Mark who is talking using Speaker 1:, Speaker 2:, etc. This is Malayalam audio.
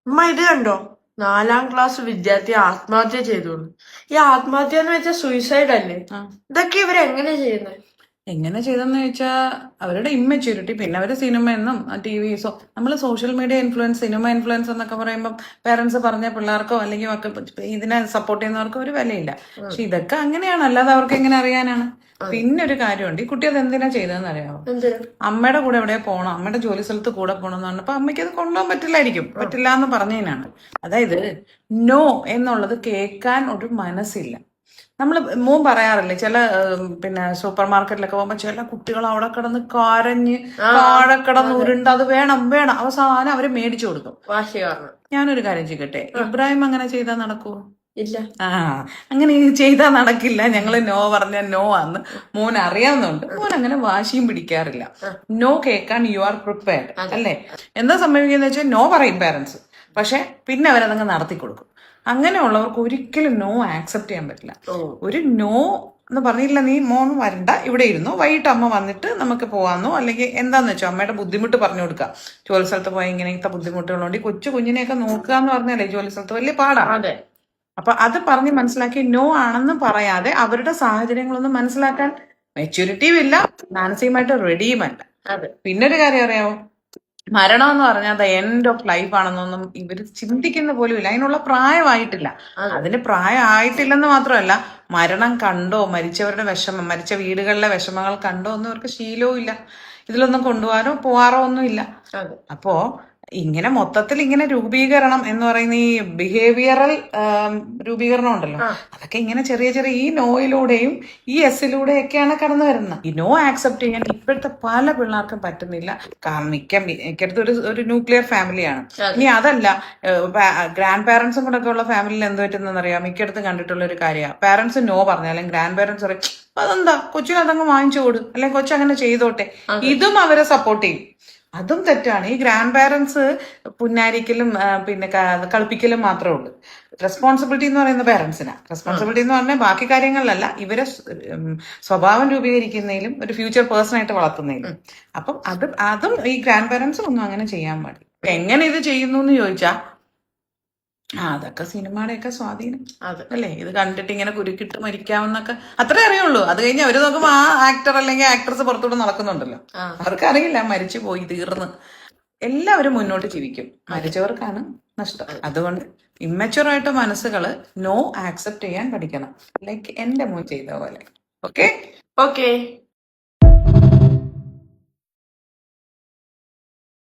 Speaker 1: അമ്മ ഇത് കണ്ടോ? 4ാം ക്ലാസ് വിദ്യാർത്ഥി ആത്മഹത്യ ചെയ്തു. ഈ ആത്മഹത്യ എന്ന് വെച്ചാൽ സൂയിസൈഡ് അല്ലേ? ഇതൊക്കെ ഇവരെങ്ങനെ ചെയ്യുന്നത്?
Speaker 2: എങ്ങനെ ചെയ്തെന്ന് ചോദിച്ചാൽ അവരുടെ ഇമ്മെച്യൂരിറ്റി, പിന്നെ അവർ സിനിമയെന്നും TV നമ്മൾ social media influence, cinema influence എന്നൊക്കെ പറയുമ്പോൾ പേരൻസ് പറഞ്ഞ പിള്ളേർക്കോ അല്ലെങ്കിൽ ഇതിനെ സപ്പോർട്ട് ചെയ്യുന്നവർക്കോ ഒരു വിലയില്ല. പക്ഷെ ഇതൊക്കെ അങ്ങനെയാണ്, അല്ലാതെ അവർക്ക് എങ്ങനെ അറിയാനാണ്? പിന്നെ ഒരു കാര്യമുണ്ട്, ഈ കുട്ടി അത് എന്തിനാ ചെയ്തതെന്ന് അറിയാമോ? അമ്മയുടെ കൂടെ എവിടെ പോകണം, അമ്മയുടെ ജോലി സ്ഥലത്ത് കൂടെ പോകണം എന്ന് പറഞ്ഞപ്പോൾ അമ്മയ്ക്ക് അത് കൊണ്ടുപോകാൻ പറ്റില്ല എന്ന് പറഞ്ഞതിനാണ്. അതായത് നോ എന്നുള്ളത് കേൾക്കാൻ ഒരു മനസ്സില്ല. നമ്മൾ മോൻ പറയാറില്ലേ, ചില പിന്നെ സൂപ്പർ മാർക്കറ്റിലൊക്കെ പോകുമ്പോ ചില കുട്ടികൾ അവിടെ കിടന്ന് കരഞ്ഞ് താഴെ കിടന്ന് ഉരുണ്ട് അത് വേണം വേണം, അവസാനം അവര് മേടിച്ചു കൊടുക്കും. ഞാനൊരു കാര്യം ചെയ്യട്ടെ, ഇബ്രാഹിം അങ്ങനെ ചെയ്താൽ നടക്കുവോ?
Speaker 1: ഇല്ല.
Speaker 2: അങ്ങനെ ചെയ്താൽ നടക്കില്ല. ഞങ്ങള് നോ പറഞ്ഞ നോ ആന്ന് മോൻ അറിയാവുന്നുണ്ട്. മോൻ അങ്ങനെ വാശിയും പിടിക്കാറില്ല. നോ കേൾക്കാൻ യു ആർ പ്രിപ്പയർഡ് അല്ലേ? എന്താ സംഭവിക്കുന്ന വെച്ചാൽ നോ പറയും പേരൻസ്, പക്ഷെ പിന്നെ അവരതങ്ങ് നടത്തി കൊടുക്കും. അങ്ങനെയുള്ളവർക്ക് ഒരിക്കലും നോ ആക്സെപ്റ്റ് ചെയ്യാൻ പറ്റില്ല. ഒരു നോ എന്ന് പറഞ്ഞില്ല, നീ മോൻ വരണ്ട, ഇവിടെ ഇരുന്നു, വൈകിട്ട് അമ്മ വന്നിട്ട് നമുക്ക് പോവാന്നോ, അല്ലെങ്കിൽ എന്താന്ന് വെച്ചോ അമ്മയുടെ ബുദ്ധിമുട്ട് പറഞ്ഞു കൊടുക്കുക. ജോലി സ്ഥലത്ത് പോയി ഇങ്ങനത്തെ ബുദ്ധിമുട്ടുകളുണ്ട്, ഈ കൊച്ചു കുഞ്ഞിനെയൊക്കെ നോക്കുക എന്ന് പറഞ്ഞാലേ ജോലി സ്ഥലത്ത് വലിയ പാടാണ്. അപ്പൊ അത് പറഞ്ഞ് മനസ്സിലാക്കി നോ ആണെന്ന് പറയാതെ അവരുടെ സാഹചര്യങ്ങളൊന്നും മനസ്സിലാക്കാൻ മെച്യൂരിറ്റിയും ഇല്ല, മാനസികമായിട്ട് റെഡിയുമല്ല. പിന്നൊരു കാര്യം അറിയാമോ, മരണം എന്ന് പറഞ്ഞാൽ ദ എൻഡ് ഓഫ് ലൈഫ് ആണെന്നൊന്നും ഇവര് ചിന്തിക്കുന്ന പോലും ഇല്ല. അതിനുള്ള പ്രായമായിട്ടില്ല. അതിന് പ്രായമായിട്ടില്ലെന്ന് മാത്രമല്ല, മരണം കണ്ടോ, മരിച്ചവരുടെ വിഷമം, മരിച്ച വീടുകളിലെ വിഷമങ്ങൾ കണ്ടോ ഒന്നും അവർക്ക് ശീലവും ഇല്ല. ഇതിലൊന്നും കൊണ്ടുപോകാനോ പോവാറോ ഒന്നും ഇല്ല. അപ്പോ ഇങ്ങനെ മൊത്തത്തിൽ ഇങ്ങനെ രൂപീകരണം എന്ന് പറയുന്ന ഈ ബിഹേവിയറൽ രൂപീകരണം ഉണ്ടല്ലോ, അതൊക്കെ ഇങ്ങനെ ചെറിയ ചെറിയ ഈ നോയിലൂടെയും ഈ എസിലൂടെയൊക്കെയാണ് കടന്നു വരുന്നത്. ഈ നോ ആക്സെപ്റ്റ് ചെയ്യാൻ ഇപ്പോഴത്തെ പല പിള്ളേർക്കും പറ്റുന്നില്ല. കാരണം മിക്കടുത്ത് ഒരു ന്യൂക്ലിയർ ഫാമിലിയാണ്. ഇനി അതല്ല, ഗ്രാൻഡ് പാരന്റ്സും കൂടെ ഒക്കെ ഉള്ള ഫാമിലിയിൽ എന്ത് പറ്റുന്നതെന്ന് അറിയാം. മിക്കടുത്തും കണ്ടിട്ടുള്ള ഒരു കാര്യമാണ്, പാരന്റ്സ് നോ പറഞ്ഞാലും ഗ്രാൻഡ് പാരന്റ്സ് പറയും അതെന്താ കൊച്ചിന് അതങ്ങ് വാങ്ങിച്ചു കൊടു, അല്ലെങ്കിൽ കൊച്ചങ്ങനെ ചെയ്തോട്ടെ. ഇതും അവരെ സപ്പോർട്ട് ചെയ്യും. അതും തെറ്റാണ്. ഈ ഗ്രാൻഡ് പാരന്റ്സ് പുന്നാരിക്കലും പിന്നെ കളിപ്പിക്കലും മാത്രമേ ഉള്ളൂ. റെസ്പോൺസിബിലിറ്റി എന്ന് പറയുന്ന പാരന്റ്സിനാ. റെസ്പോൺസിബിലിറ്റി എന്ന് പറഞ്ഞാൽ ബാക്കി കാര്യങ്ങളിലല്ല, ഇവരെ സ്വഭാവം രൂപീകരിക്കുന്നതിലും ഒരു ഫ്യൂച്ചർ പേഴ്സൺ ആയിട്ട് വളർത്തുന്നതിലും. അപ്പം അതും ഈ ഗ്രാൻഡ് പാരന്റ്സും ഒന്നും അങ്ങനെ ചെയ്യാൻ പാടില്ല. എങ്ങനെ ഇത് ചെയ്യുന്നു എന്ന് ചോദിച്ചാ അതൊക്കെ സിനിമയുടെയൊക്കെ സ്വാധീനം അല്ലേ? ഇത് കണ്ടിട്ട് ഇങ്ങനെ കുരുക്കിട്ട് മരിക്കാമെന്നൊക്കെ അത്രേ അറിയുള്ളൂ. അത് കഴിഞ്ഞ് അവര് നോക്കുമ്പോ ആ ആക്ടർ അല്ലെങ്കിൽ ആക്ട്രസ് പുറത്തൂടെ നടക്കുന്നുണ്ടല്ലോ, അവർക്കറിയില്ല മരിച്ചു പോയി തീർന്ന്. എല്ലാവരും മുന്നോട്ട് ജീവിക്കും, മരിച്ചവർക്കാണ് നഷ്ടം. അതുകൊണ്ട് ഇമ്മച്ചുവറായിട്ട് മനസ്സുകള് നോ ആക്സെപ്റ്റ് ചെയ്യാൻ പഠിക്കണം, ലൈക്ക് എന്റെ മോൻ ചെയ്ത പോലെ. ഓക്കെ.